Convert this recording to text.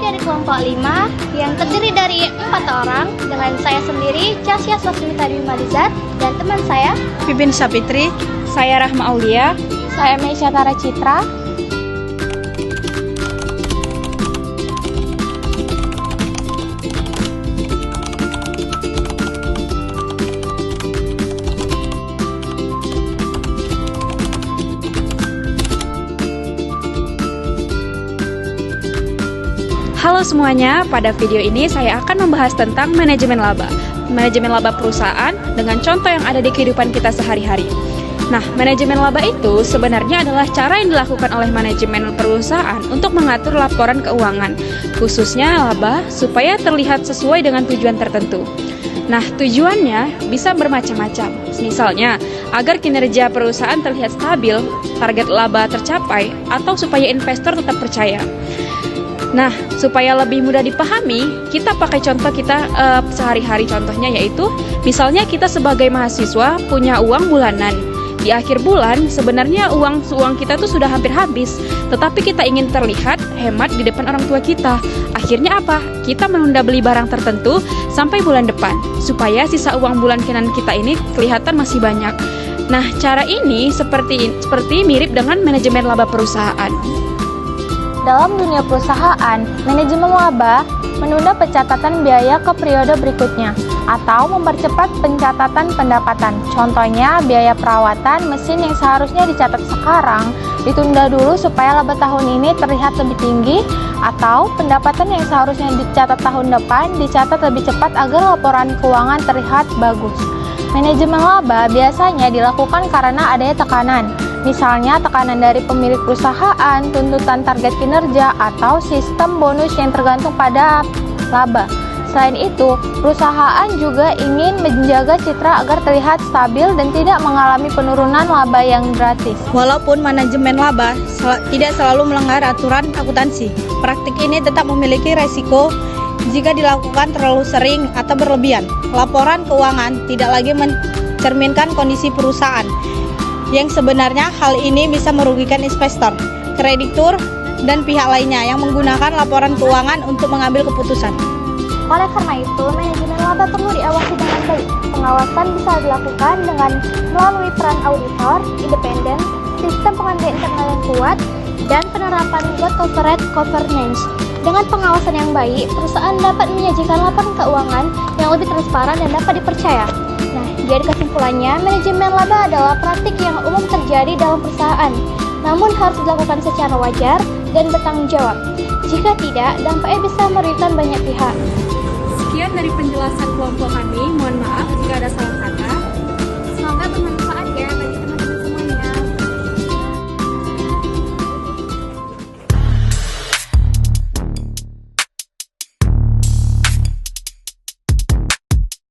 dari kelompok 5 yang terdiri dari 4 orang dengan saya sendiri, Casya Sasmita Dwi Malizar, dan teman saya, Pipin Sapitri, saya Rahma Aulia, saya Meisya Tara Citra. Halo semuanya, pada video ini saya akan membahas tentang manajemen laba. Manajemen laba perusahaan dengan contoh yang ada di kehidupan kita sehari-hari. Nah, manajemen laba itu sebenarnya adalah cara yang dilakukan oleh manajemen perusahaan untuk mengatur laporan keuangan, khususnya laba, supaya terlihat sesuai dengan tujuan tertentu. Nah, tujuannya bisa bermacam-macam. Misalnya, agar kinerja perusahaan terlihat stabil, target laba tercapai, atau supaya investor tetap percaya. Nah, supaya lebih mudah dipahami, kita pakai contoh kita sehari-hari, contohnya yaitu misalnya kita sebagai mahasiswa punya uang bulanan. Di akhir bulan sebenarnya uang kita tuh sudah hampir habis, tetapi kita ingin terlihat hemat di depan orang tua kita. Akhirnya apa? Kita menunda beli barang tertentu sampai bulan depan, supaya sisa uang bulanan kita ini kelihatan masih banyak. Nah, cara ini seperti mirip dengan manajemen laba perusahaan. Dalam dunia perusahaan, manajemen laba menunda pencatatan biaya ke periode berikutnya atau mempercepat pencatatan pendapatan. Contohnya, biaya perawatan mesin yang seharusnya dicatat sekarang ditunda dulu supaya laba tahun ini terlihat lebih tinggi, atau pendapatan yang seharusnya dicatat tahun depan dicatat lebih cepat agar laporan keuangan terlihat bagus. Manajemen laba biasanya dilakukan karena adanya tekanan. Misalnya tekanan dari pemilik perusahaan, tuntutan target kinerja, atau sistem bonus yang tergantung pada laba. Selain itu, perusahaan juga ingin menjaga citra agar terlihat stabil dan tidak mengalami penurunan laba yang gratis. Walaupun manajemen laba tidak selalu melanggar aturan akuntansi, praktik ini tetap memiliki resiko jika dilakukan terlalu sering atau berlebihan. Laporan keuangan tidak lagi mencerminkan kondisi perusahaan, yang sebenarnya hal ini bisa merugikan investor, kreditur, dan pihak lainnya yang menggunakan laporan keuangan untuk mengambil keputusan. Oleh karena itu, manajemen laba perlu diawasi dengan baik. Pengawasan bisa dilakukan dengan melalui peran auditor, independen, sistem pengendalian internal yang kuat, dan penerapan good corporate governance. Dengan pengawasan yang baik, perusahaan dapat menyajikan laporan keuangan yang lebih transparan dan dapat dipercaya. Nah, jadi kesimpulannya, manajemen laba adalah praktik yang umum terjadi dalam perusahaan, namun harus dilakukan secara wajar dan bertanggung jawab. Jika tidak, dampaknya bisa merugikan banyak pihak. Sekian dari penjelasan kelompok kami, mohon maaf